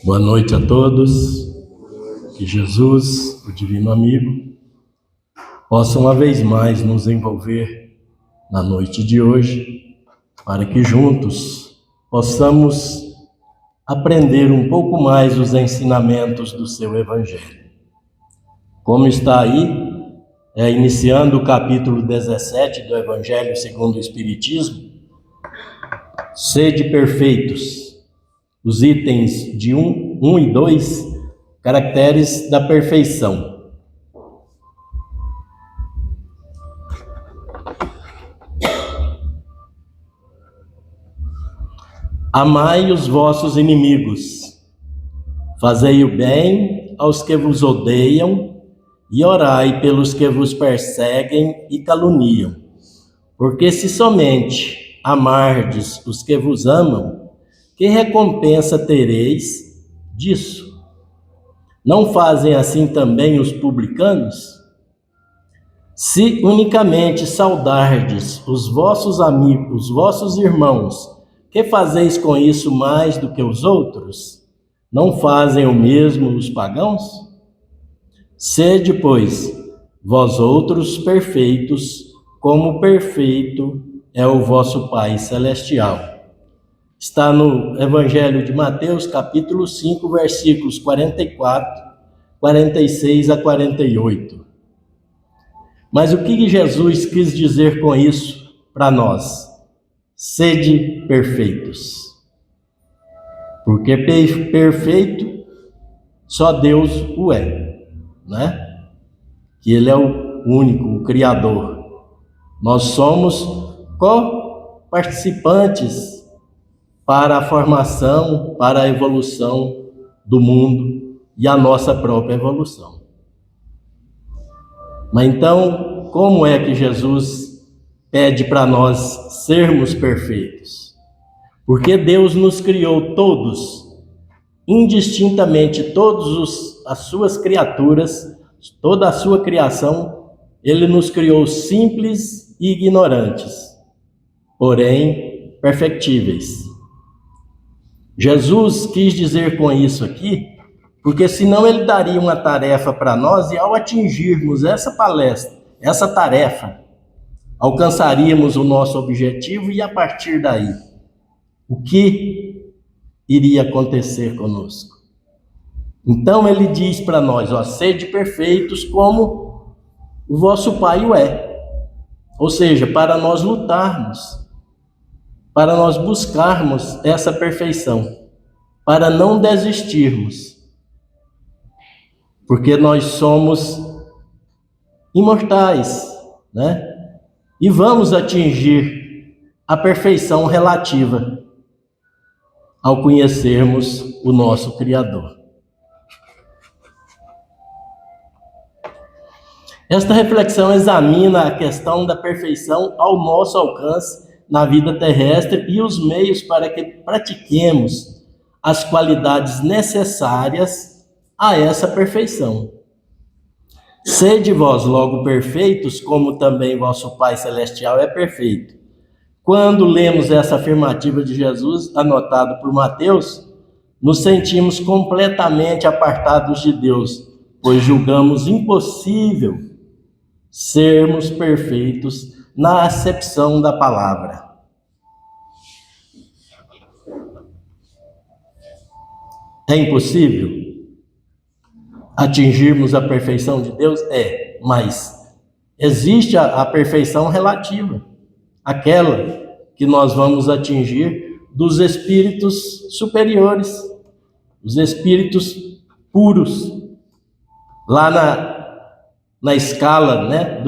Boa noite a todos. Que Jesus, o Divino Amigo, possa uma vez mais nos envolver na noite de hoje, para que juntos possamos aprender um pouco mais os ensinamentos do seu Evangelho. Como está aí, iniciando o capítulo 17 do Evangelho segundo o Espiritismo, sede perfeitos. Os itens de 1 e 2, caracteres da perfeição. Amai os vossos inimigos, fazei o bem aos que vos odeiam e orai pelos que vos perseguem e caluniam. Porque se somente amardes os que vos amam, que recompensa tereis disso? Não fazem assim também os publicanos? Se unicamente saudardes os vossos amigos, os vossos irmãos, que fazeis com isso mais do que os outros? Não fazem o mesmo os pagãos? Sede, pois, vós outros perfeitos, como perfeito é o vosso Pai Celestial. Está no Evangelho de Mateus, capítulo 5, versículos 44, 46 a 48. Mas o que Jesus quis dizer com isso para nós? Sede perfeitos. Porque perfeito só Deus o é, né? Que Ele é o único, o Criador. Nós somos co-participantes para a formação, para a evolução do mundo e a nossa própria evolução. Mas então, como é que Jesus pede para nós sermos perfeitos? Porque Deus nos criou todos, indistintamente, as suas criaturas, toda a sua criação, Ele nos criou simples e ignorantes, porém perfectíveis. Jesus quis dizer com isso aqui, porque senão Ele daria uma tarefa para nós e ao atingirmos essa tarefa, alcançaríamos o nosso objetivo e a partir daí, o que iria acontecer conosco? Então Ele diz para nós, sede perfeitos como o vosso Pai o é. Ou seja, para nós lutarmos, para nós buscarmos essa perfeição, para não desistirmos, porque nós somos imortais, né? E vamos atingir a perfeição relativa ao conhecermos o nosso Criador. Esta reflexão examina a questão da perfeição ao nosso alcance na vida terrestre e os meios para que pratiquemos as qualidades necessárias a essa perfeição. Sede vós logo perfeitos, como também vosso Pai Celestial é perfeito. Quando lemos essa afirmativa de Jesus, anotado por Mateus, nos sentimos completamente apartados de Deus, pois julgamos impossível sermos perfeitos na acepção da palavra. É impossível atingirmos a perfeição de Deus? Mas existe a perfeição relativa, aquela que nós vamos atingir dos espíritos superiores, os espíritos puros, lá na escala, né,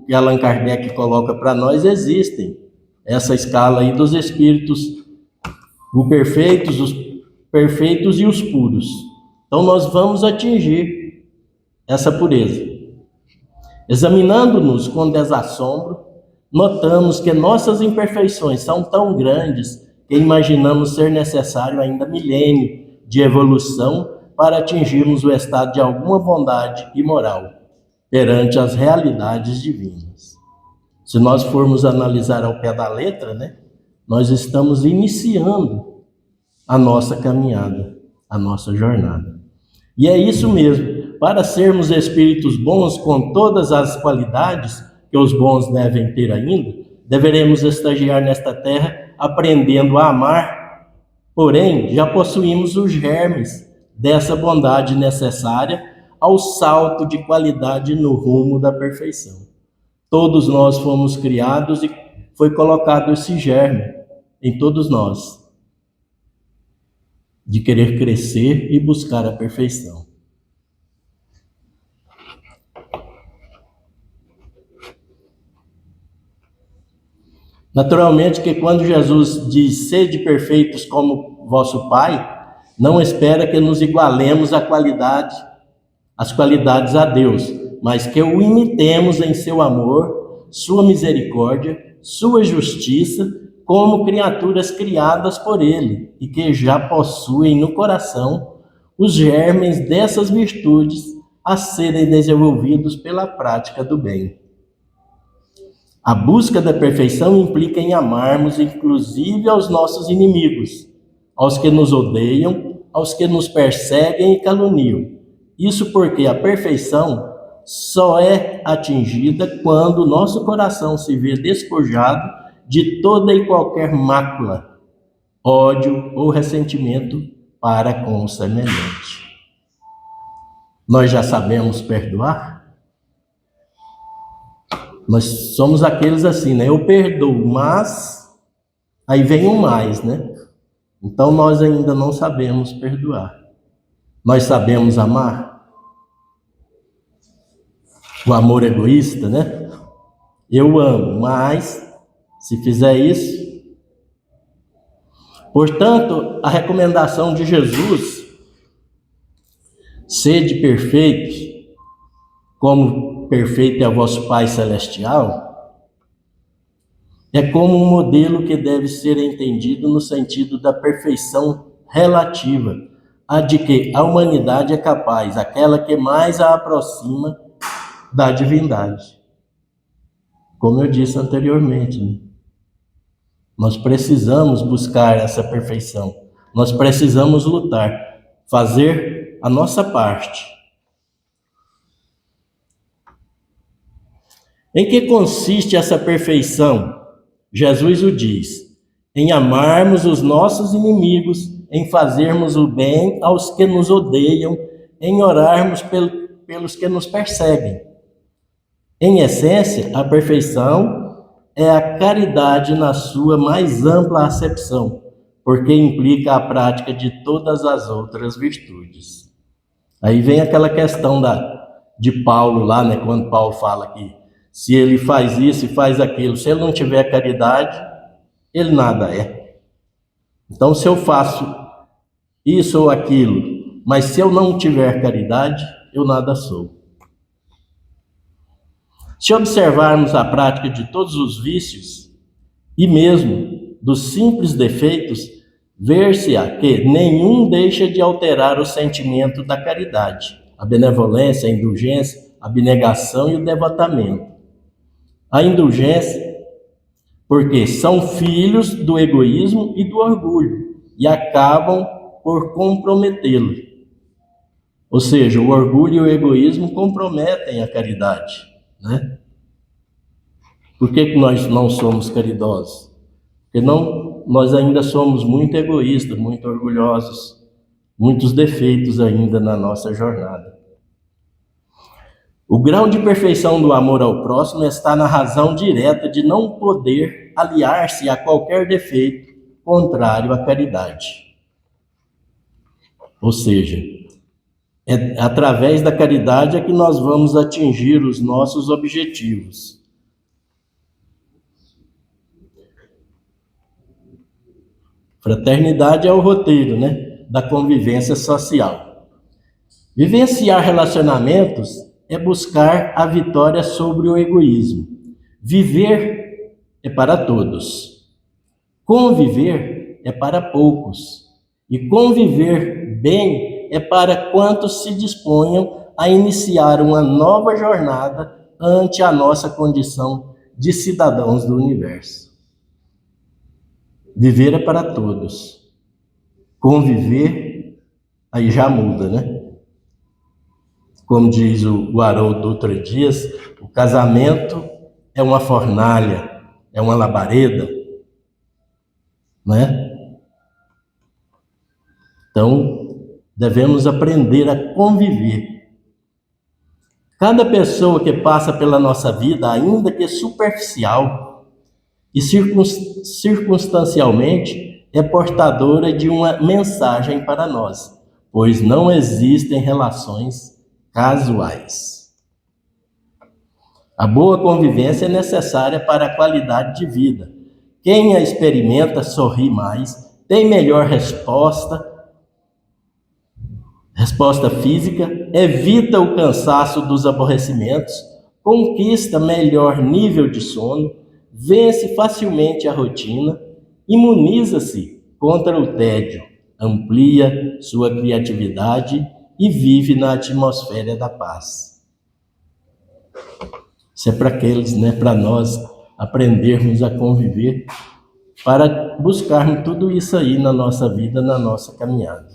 que Allan Kardec coloca para nós, existem essa escala aí dos espíritos, os perfeitos e os puros. Então nós vamos atingir essa pureza. Examinando-nos com desassombro, notamos que nossas imperfeições são tão grandes que imaginamos ser necessário ainda milênio de evolução para atingirmos o estado de alguma bondade e moral perante as realidades divinas. Se nós formos analisar ao pé da letra, né, nós estamos iniciando a nossa caminhada, a nossa jornada. E é isso mesmo, para sermos espíritos bons com todas as qualidades que os bons devem ter ainda, deveremos estagiar nesta terra aprendendo a amar, porém já possuímos os germes dessa bondade necessária ao salto de qualidade no rumo da perfeição. Todos nós fomos criados e foi colocado esse germe em todos nós, de querer crescer e buscar a perfeição. Naturalmente que quando Jesus diz, sede perfeitos como vosso Pai, não espera que nos igualemos às qualidades a Deus, mas que o imitemos em seu amor, sua misericórdia, sua justiça, como criaturas criadas por Ele, e que já possuem no coração os germes dessas virtudes a serem desenvolvidos pela prática do bem. A busca da perfeição implica em amarmos, inclusive aos nossos inimigos, aos que nos odeiam, aos que nos perseguem e caluniam. Isso porque a perfeição só é atingida quando o nosso coração se vê despojado de toda e qualquer mácula, ódio ou ressentimento para com o semelhante. Nós já sabemos perdoar? Nós somos aqueles assim, né? Eu perdoo, mas aí vem um mais, né? Então nós ainda não sabemos perdoar. Nós sabemos amar? O amor egoísta, né? Eu amo, mas se fizer isso... Portanto, a recomendação de Jesus, sede perfeitos, como perfeito é o vosso Pai Celestial, é como um modelo que deve ser entendido no sentido da perfeição relativa, a de que a humanidade é capaz, aquela que mais a aproxima da divindade. Como eu disse anteriormente, né? Nós precisamos buscar essa perfeição, nós precisamos lutar, fazer a nossa parte. Em que consiste essa perfeição? Jesus o diz: em amarmos os nossos inimigos, em fazermos o bem aos que nos odeiam, em orarmos pelos que nos perseguem. Em essência, a perfeição é a caridade na sua mais ampla acepção, porque implica a prática de todas as outras virtudes. Aí vem aquela questão de Paulo lá, né, quando Paulo fala que se ele faz isso e faz aquilo, se ele não tiver caridade, ele nada é. Então, se eu faço isso ou aquilo, mas se eu não tiver caridade, eu nada sou. Se observarmos a prática de todos os vícios, e mesmo dos simples defeitos, ver-se-á que nenhum deixa de alterar o sentimento da caridade, a benevolência, a indulgência, a abnegação e o devotamento. A indulgência, porque são filhos do egoísmo e do orgulho, e acabam por comprometê-lo. Ou seja, o orgulho e o egoísmo comprometem a caridade, né? Por que nós não somos caridosos? Porque nós ainda somos muito egoístas, muito orgulhosos, muitos defeitos ainda na nossa jornada. O grau de perfeição do amor ao próximo está na razão direta de não poder aliar-se a qualquer defeito contrário à caridade. Ou seja, é através da caridade é que nós vamos atingir os nossos objetivos. Fraternidade é o roteiro, né, da convivência social. Vivenciar relacionamentos é buscar a vitória sobre o egoísmo. Viver é para todos. Conviver é para poucos. E conviver bem é para quantos se disponham a iniciar uma nova jornada ante a nossa condição de cidadãos do universo. Viver é para todos. Conviver, aí já muda, né? Como diz o Haroldo Dutra Dias, o casamento é uma fornalha, é uma labareda, né? Então, devemos aprender a conviver. Cada pessoa que passa pela nossa vida, ainda que superficial e circunstancialmente, é portadora de uma mensagem para nós, pois não existem relações casuais. A boa convivência é necessária para a qualidade de vida. Quem a experimenta sorri mais, tem melhor resposta física, evita o cansaço dos aborrecimentos, conquista melhor nível de sono, vence facilmente a rotina, imuniza-se contra o tédio, amplia sua criatividade e vive na atmosfera da paz. Isso é para aqueles, né, para nós aprendermos a conviver, para buscarmos tudo isso aí na nossa vida, na nossa caminhada.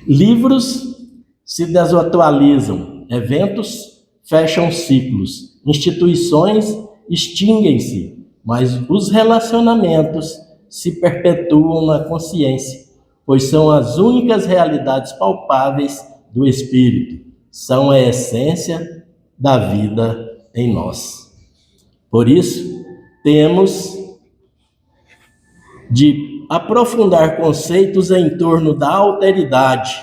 Livros se desatualizam, eventos fecham ciclos, instituições extinguem-se, mas os relacionamentos se perpetuam na consciência, pois são as únicas realidades palpáveis do espírito, são a essência da vida em nós. Por isso, temos de aprofundar conceitos em torno da alteridade,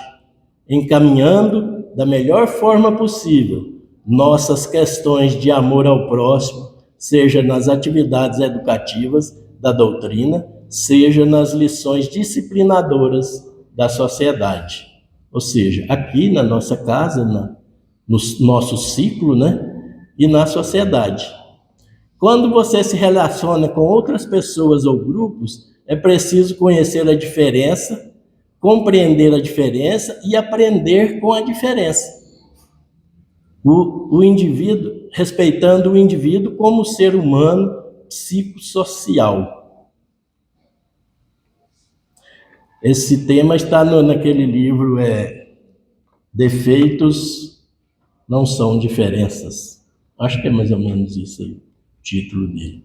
encaminhando da melhor forma possível nossas questões de amor ao próximo, seja nas atividades educativas da doutrina, seja nas lições disciplinadoras da sociedade. Ou seja, aqui na nossa casa, no nosso ciclo, né? E na sociedade. Quando você se relaciona com outras pessoas ou grupos, é preciso conhecer a diferença, compreender a diferença e aprender com a diferença. O indivíduo, respeitando o indivíduo como ser humano psicossocial. Esse tema está naquele livro, Defeitos Não São Diferenças. Acho que é mais ou menos isso aí, o título dele.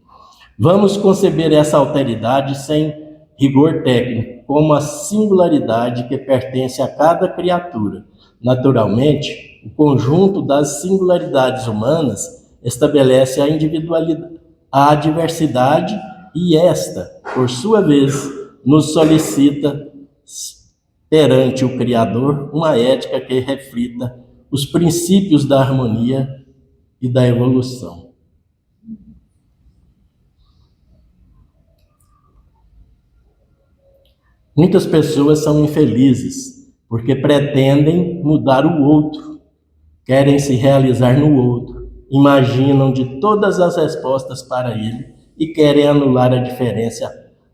Vamos conceber essa alteridade sem rigor técnico, como a singularidade que pertence a cada criatura. Naturalmente, o conjunto das singularidades humanas estabelece a individualidade, a diversidade, e esta, por sua vez, nos solicita perante o Criador uma ética que reflita os princípios da harmonia e da evolução. Muitas pessoas são infelizes porque pretendem mudar o outro, querem se realizar no outro, imaginam de todas as respostas para ele e querem anular a diferença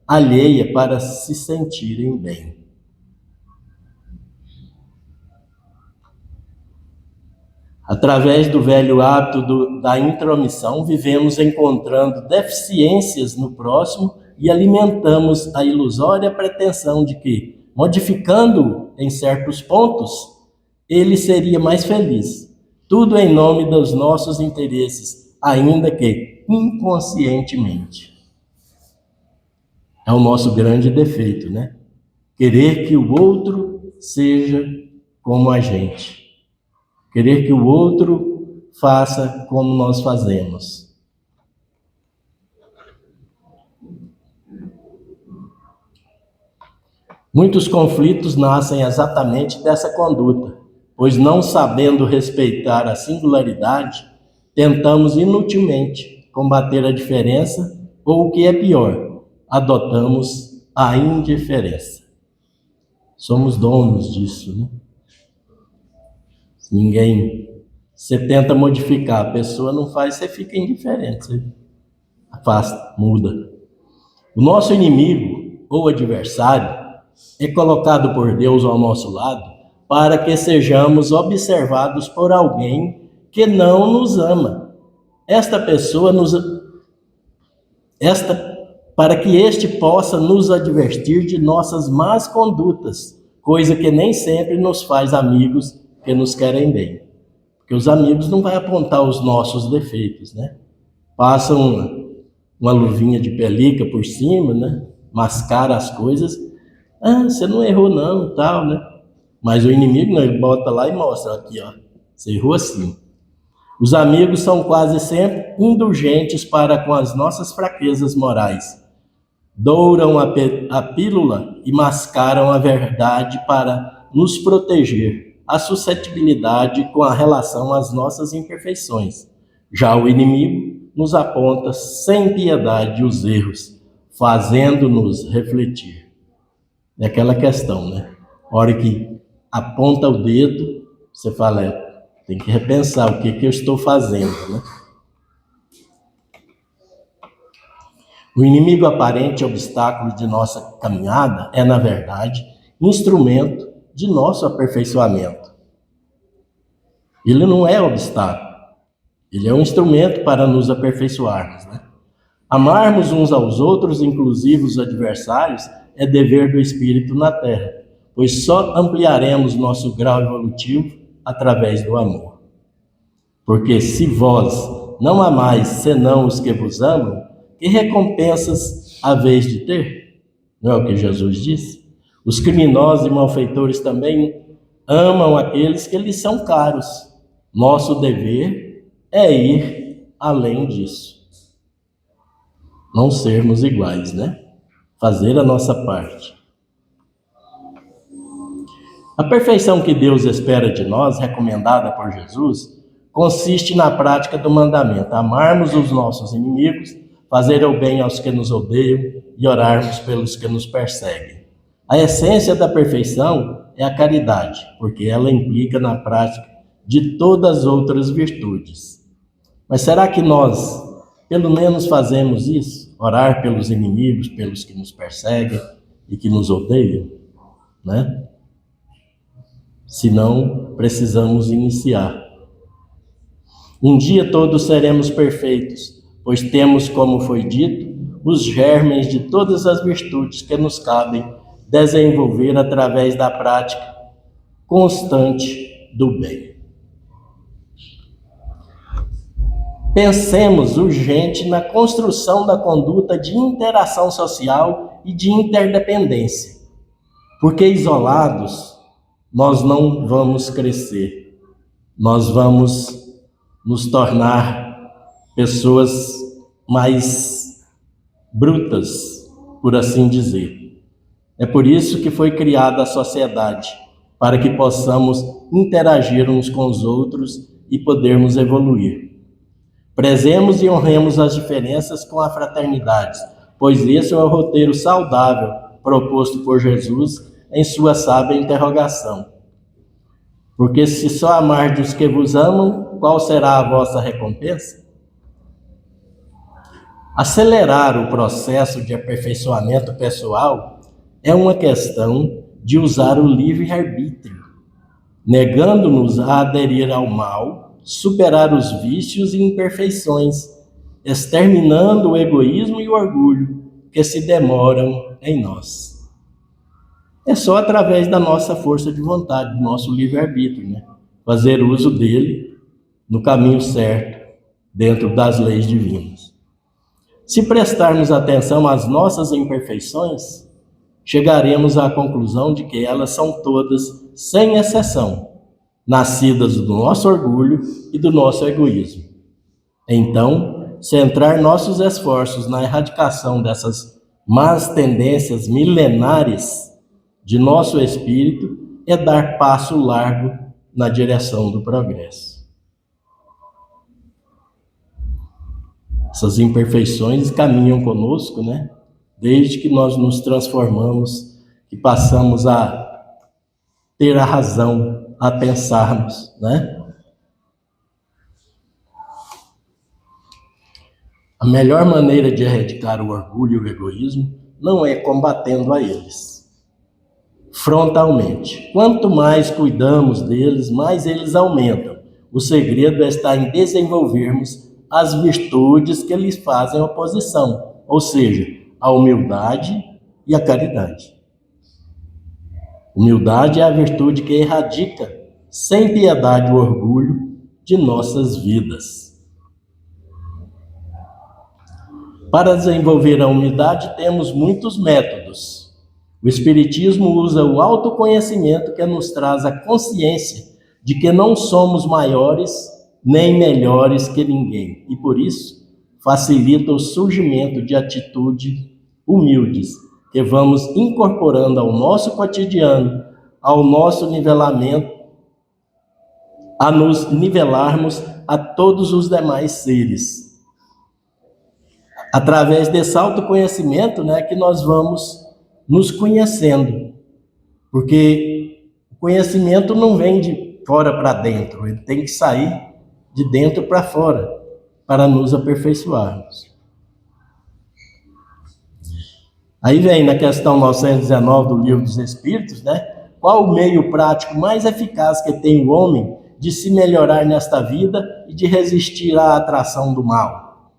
alheia para se sentirem bem. Através do velho hábito da intromissão, vivemos encontrando deficiências no próximo e alimentamos a ilusória pretensão de que, modificando-o em certos pontos, ele seria mais feliz. Tudo em nome dos nossos interesses, ainda que inconscientemente. É o nosso grande defeito, né? Querer que o outro seja como a gente. Querer que o outro faça como nós fazemos. Muitos conflitos nascem exatamente dessa conduta, pois não sabendo respeitar a singularidade, tentamos inutilmente combater a diferença ou, o que é pior, adotamos a indiferença. Somos donos disso, né? Você tenta modificar, a pessoa não faz, você fica indiferente, você afasta, muda. O nosso inimigo ou adversário é colocado por Deus ao nosso lado para que sejamos observados por alguém que não nos ama. Esta para que este possa nos advertir de nossas más condutas, coisa que nem sempre nos faz amigos que nos querem bem. Porque os amigos não vão apontar os nossos defeitos, né? Passam uma luvinha de pelica por cima, né? Mascara as coisas. Ah, você não errou não, tal, né? Mas o inimigo não, ele bota lá e mostra aqui, ó. Você errou assim. Os amigos são quase sempre indulgentes para com as nossas fraquezas morais. Douram a pílula e mascaram a verdade para nos proteger, a suscetibilidade com a relação às nossas imperfeições. Já o inimigo nos aponta sem piedade os erros, fazendo-nos refletir. É aquela questão, né? A hora que aponta o dedo, você fala, tem que repensar o que eu estou fazendo, né? O inimigo aparente obstáculo de nossa caminhada é, na verdade, instrumento de nosso aperfeiçoamento. Ele não é obstáculo, ele é um instrumento para nos aperfeiçoarmos, né? Amarmos uns aos outros, inclusive os adversários, é dever do Espírito na terra, pois só ampliaremos nosso grau evolutivo através do amor. Porque se vós não amais senão os que vos amam, que recompensas haveis de ter? Não é o que Jesus disse? Os criminosos e malfeitores também amam aqueles que lhes são caros. Nosso dever é ir além disso. Não sermos iguais, né? Fazer a nossa parte. A perfeição que Deus espera de nós, recomendada por Jesus, consiste na prática do mandamento: amarmos os nossos inimigos, fazer o bem aos que nos odeiam e orarmos pelos que nos perseguem. A essência da perfeição é a caridade, porque ela implica na prática de todas as outras virtudes. Mas será que nós, pelo menos, fazemos isso? Orar pelos inimigos, pelos que nos perseguem e que nos odeiam, né? Se não, precisamos iniciar. Um dia todos seremos perfeitos, pois temos, como foi dito, os germes de todas as virtudes que nos cabem desenvolver através da prática constante do bem. Pensemos urgente na construção da conduta de interação social e de interdependência, porque isolados nós não vamos crescer, nós vamos nos tornar pessoas mais brutas, por assim dizer. É por isso que foi criada a sociedade, para que possamos interagir uns com os outros e podermos evoluir. Prezemos e honremos as diferenças com a fraternidade, pois esse é o roteiro saudável proposto por Jesus em sua sábia interrogação. Porque se só amardes os que vos amam, qual será a vossa recompensa? Acelerar o processo de aperfeiçoamento pessoal é uma questão de usar o livre-arbítrio, negando-nos a aderir ao mal, superar os vícios e imperfeições, exterminando o egoísmo e o orgulho que se demoram em nós. É só através da nossa força de vontade, do nosso livre-arbítrio, né? Fazer uso dele no caminho certo, dentro das leis divinas. Se prestarmos atenção às nossas imperfeições, chegaremos à conclusão de que elas são todas, sem exceção, nascidas do nosso orgulho e do nosso egoísmo. Então, centrar nossos esforços na erradicação dessas más tendências milenares de nosso espírito é dar passo largo na direção do progresso. Essas imperfeições caminham conosco, né? Desde que nós nos transformamos e passamos a ter a razão, a pensarmos, né? A melhor maneira de erradicar o orgulho e o egoísmo não é combatendo a eles frontalmente. Quanto mais cuidamos deles, mais eles aumentam. O segredo está em desenvolvermos as virtudes que lhes fazem oposição, ou seja, a humildade e a caridade. Humildade é a virtude que erradica sem piedade o orgulho de nossas vidas. Para desenvolver a humildade, temos muitos métodos. O Espiritismo usa o autoconhecimento, que nos traz a consciência de que não somos maiores nem melhores que ninguém, e por isso facilita o surgimento de atitudes humildes, que vamos incorporando ao nosso cotidiano, ao nosso nivelamento, a nos nivelarmos a todos os demais seres. Através desse autoconhecimento, que nós vamos nos conhecendo, porque o conhecimento não vem de fora para dentro, ele tem que sair de dentro para fora, para nos aperfeiçoarmos. Aí vem na questão 919 do Livro dos Espíritos, qual o meio prático mais eficaz que tem o homem de se melhorar nesta vida e de resistir à atração do mal?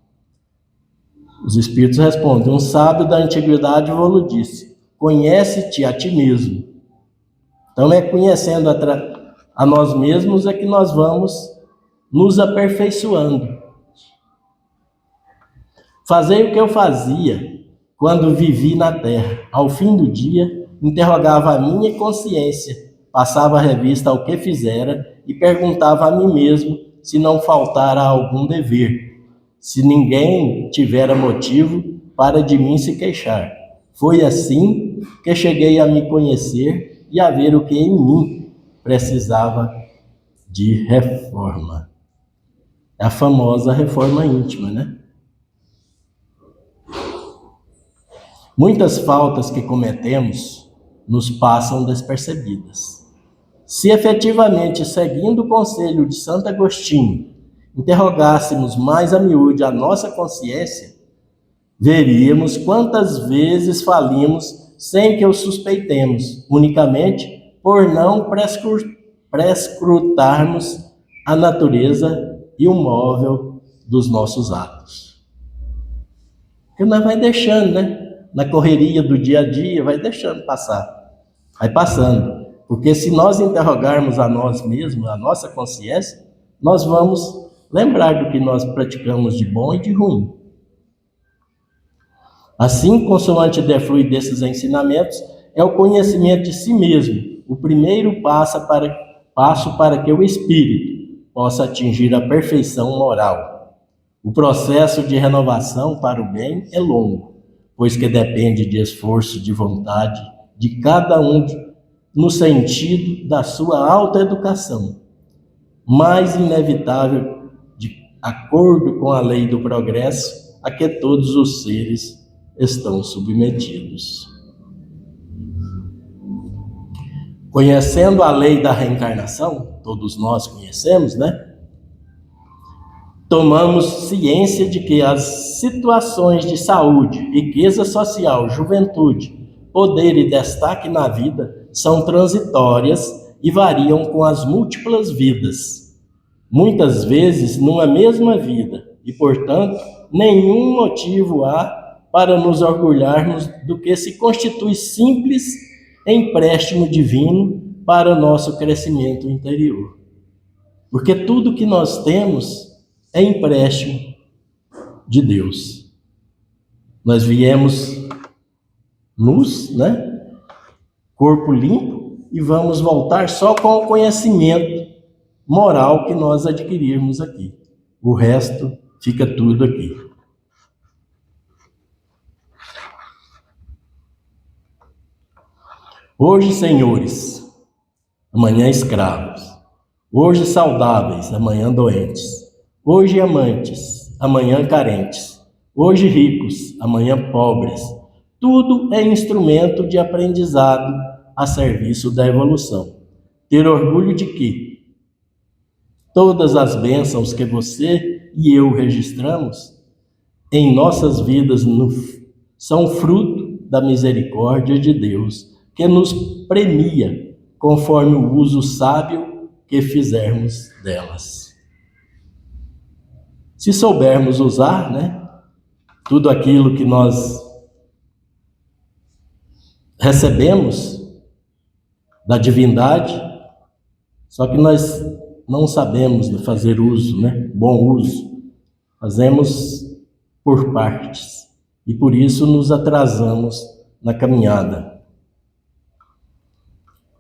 Os Espíritos respondem: um sábio da antiguidade vos disse: conhece-te a ti mesmo. Então é conhecendo a nós mesmos é que nós vamos nos aperfeiçoando. Fazei o que eu fazia quando vivi na terra. Ao fim do dia, interrogava a minha consciência, passava a revista ao que fizera e perguntava a mim mesmo se não faltara algum dever, se ninguém tivera motivo para de mim se queixar. Foi assim que cheguei a me conhecer e a ver o que em mim precisava de reforma. É a famosa reforma íntima, Muitas faltas que cometemos nos passam despercebidas. Se efetivamente, seguindo o conselho de Santo Agostinho, interrogássemos mais a miúde a nossa consciência, veríamos quantas vezes falimos sem que o suspeitemos, unicamente por não prescrutarmos a natureza e o móvel dos nossos atos. Porque nós vai deixando, na correria do dia a dia, vai deixando passar, vai passando. Porque se nós interrogarmos a nós mesmos, a nossa consciência, nós vamos lembrar do que nós praticamos de bom e de ruim. Assim, consoante deflui desses ensinamentos, é o conhecimento de si mesmo o primeiro passo para que o espírito possa atingir a perfeição moral. O processo de renovação para o bem é longo, pois que depende de esforço de vontade de cada um no sentido da sua autoeducação, mais inevitável de acordo com a lei do progresso a que todos os seres estão submetidos. Conhecendo a lei da reencarnação, todos nós conhecemos, tomamos ciência de que as situações de saúde, riqueza social, juventude, poder e destaque na vida são transitórias e variam com as múltiplas vidas. Muitas vezes numa mesma vida e, portanto, nenhum motivo há para nos orgulharmos do que se constitui simples empréstimo divino para o nosso crescimento interior. Porque tudo que nós temos é empréstimo de Deus. Nós viemos nus, corpo limpo, e vamos voltar só com o conhecimento moral que nós adquirirmos aqui. O resto fica tudo aqui. Hoje, senhores, amanhã escravos. Hoje saudáveis, amanhã doentes. Hoje amantes, amanhã carentes. Hoje ricos, amanhã pobres. Tudo é instrumento de aprendizado a serviço da evolução. Ter orgulho de que todas as bênçãos que você e eu registramos em nossas vidas são fruto da misericórdia de Deus, que nos premia conforme o uso sábio que fizermos delas. Se soubermos usar, tudo aquilo que nós recebemos da divindade, só que nós não sabemos fazer uso, né? Bom uso. Fazemos por partes e por isso nos atrasamos na caminhada.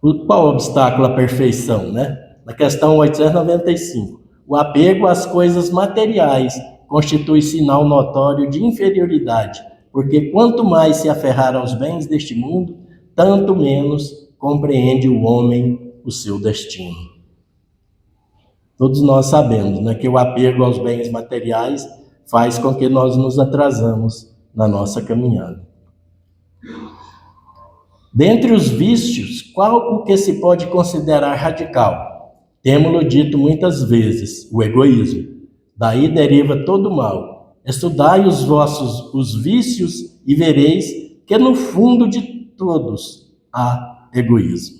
Qual o obstáculo à perfeição, né? Na questão 895, o apego às coisas materiais constitui sinal notório de inferioridade, porque quanto mais se aferrar aos bens deste mundo, tanto menos compreende o homem o seu destino. Todos nós sabemos, né, que o apego aos bens materiais faz com que nós nos atrasamos na nossa caminhada. Dentre os vícios, qual o que se pode considerar radical? Temo-lo dito muitas vezes, o egoísmo. Daí deriva todo o mal. Estudai os vícios e vereis que no fundo de todos há egoísmo.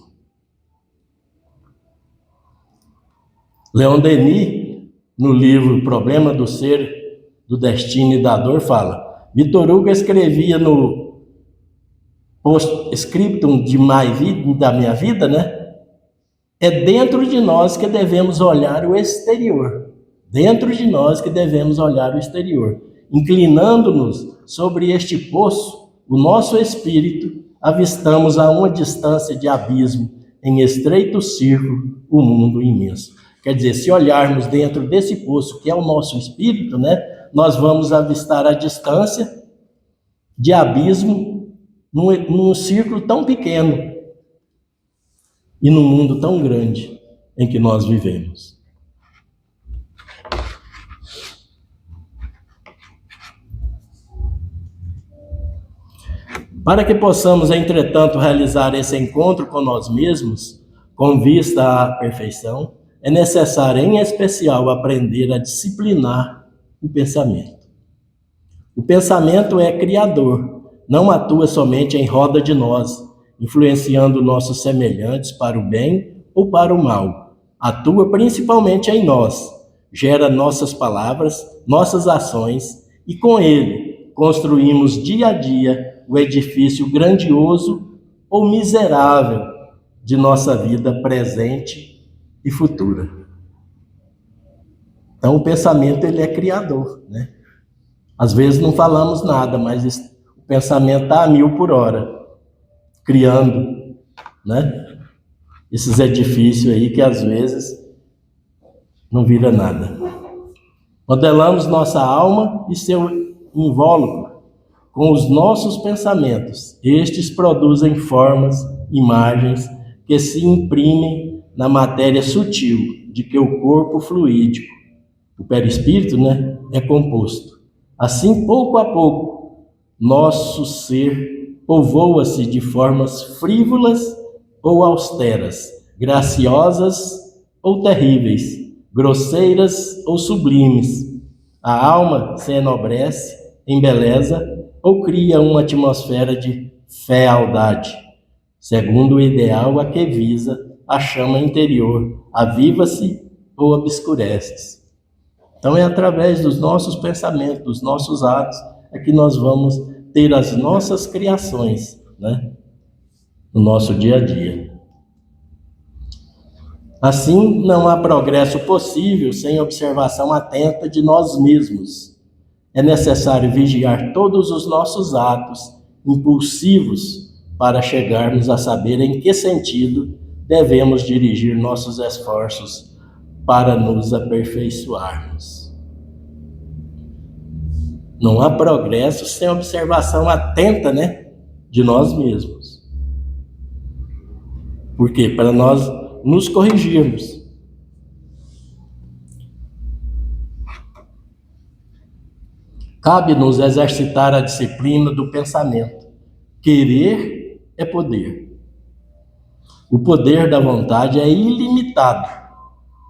Leon Denis, no livro Problema do Ser, do Destino e da Dor, fala: Victor Hugo escrevia no post-scriptum da minha vida, né? É dentro de nós que devemos olhar o exterior. Dentro de nós que devemos olhar o exterior. Inclinando-nos sobre este poço, o nosso espírito, avistamos a uma distância de abismo, em estreito círculo, o mundo imenso. Quer dizer, se olharmos dentro desse poço, que é o nosso espírito, né, nós vamos avistar a distância de abismo num círculo tão pequeno e num mundo tão grande em que nós vivemos. Para que possamos, entretanto, realizar esse encontro com nós mesmos, com vista à perfeição, é necessário, em especial, aprender a disciplinar o pensamento. O pensamento é criador, não atua somente em roda de nós, influenciando nossos semelhantes para o bem ou para o mal. Atua principalmente em nós, gera nossas palavras, nossas ações, e com ele construímos dia a dia o edifício grandioso ou miserável de nossa vida presente e futura. Então o pensamento ele é criador, né? Às vezes não falamos nada, mas o pensamento está a 1000 por hora, criando, né? Esses edifícios aí que às vezes não vira nada. Modelamos nossa alma e seu invólucro com os nossos pensamentos. Estes produzem formas, imagens que se imprimem na matéria sutil de que o corpo fluídico, o perispírito, né, é composto. Assim, pouco a pouco, nosso ser povoa-se de formas frívolas ou austeras, graciosas ou terríveis, grosseiras ou sublimes. A alma se enobrece, embeleza ou cria uma atmosfera de fealdade, segundo o ideal a que visa a chama interior, aviva-se ou obscurece. Então é através dos nossos pensamentos, dos nossos atos, é que nós vamos ter as nossas criações, né, no nosso dia a dia. Assim, não há progresso possível sem observação atenta de nós mesmos. É necessário vigiar todos os nossos atos impulsivos para chegarmos a saber em que sentido devemos dirigir nossos esforços para nos aperfeiçoarmos. Não há progresso sem observação atenta, né, de nós mesmos. Por quê? Para nós nos corrigirmos. Cabe-nos exercitar a disciplina do pensamento. Querer é poder. O poder da vontade é ilimitado.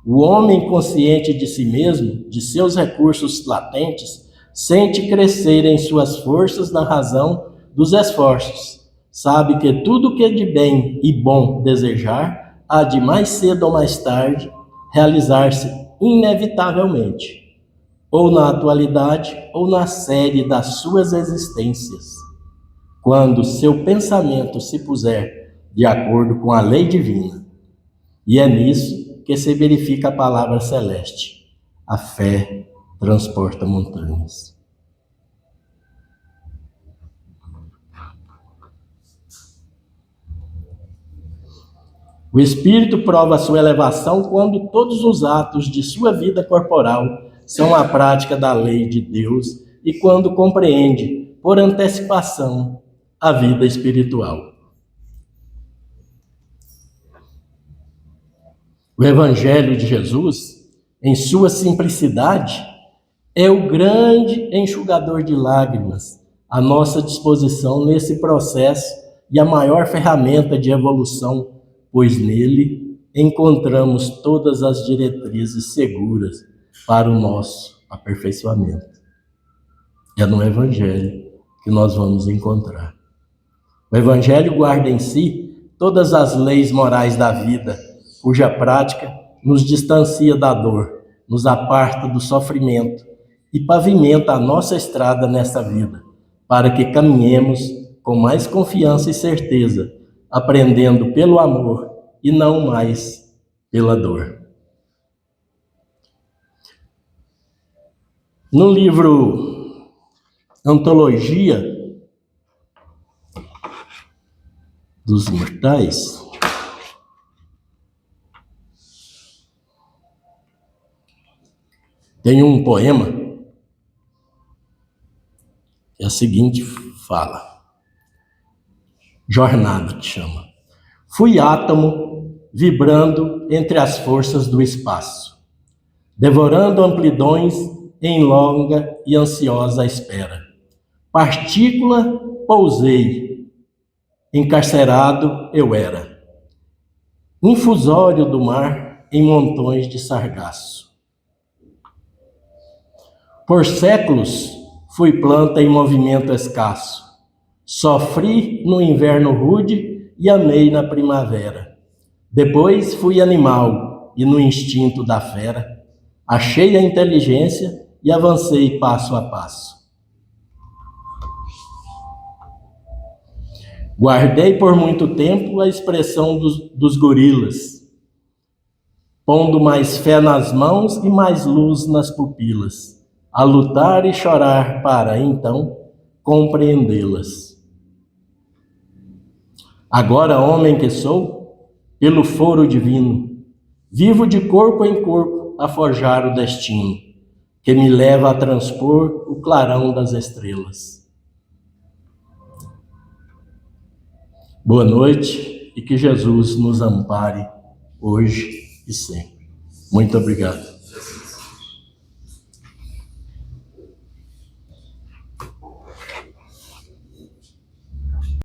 O homem consciente de si mesmo, de seus recursos latentes, sente crescer em suas forças na razão dos esforços. Sabe que tudo que de bem e bom desejar, há de mais cedo ou mais tarde realizar-se inevitavelmente, ou na atualidade, ou na série das suas existências. quando seu pensamento se puser de acordo com a lei divina. E é nisso que se verifica a palavra celeste. A fé transporta montanhas. O espírito prova a sua elevação quando todos os atos de sua vida corporal são a prática da lei de Deus e quando compreende, por antecipação, a vida espiritual. O Evangelho de Jesus, em sua simplicidade, é o grande enxugador de lágrimas à nossa disposição nesse processo e a maior ferramenta de evolução, pois nele encontramos todas as diretrizes seguras para o nosso aperfeiçoamento. É no Evangelho que nós vamos encontrar. O Evangelho guarda em si todas as leis morais da vida, cuja prática nos distancia da dor, nos aparta do sofrimento e pavimenta a nossa estrada nesta vida, para que caminhemos com mais confiança e certeza, aprendendo pelo amor e não mais pela dor. No livro Antologia dos Imortais, tem um poema que é a seguinte fala, Jornada que chama. Fui átomo vibrando entre as forças do espaço, devorando amplidões em longa e ansiosa espera. Partícula pousei, encarcerado eu era. Infusório do mar em montões de sargaço. Por séculos fui planta em movimento escasso. Sofri no inverno rude e amei na primavera. Depois fui animal e no instinto da fera achei a inteligência e avancei passo a passo. Guardei por muito tempo a expressão dos gorilas, pondo mais fé nas mãos e mais luz nas pupilas, a lutar e chorar para, então, compreendê-las. Agora, homem que sou, pelo foro divino, vivo de corpo em corpo a forjar o destino, que me leva a transpor o clarão das estrelas. Boa noite e que Jesus nos ampare hoje e sempre. Muito obrigado.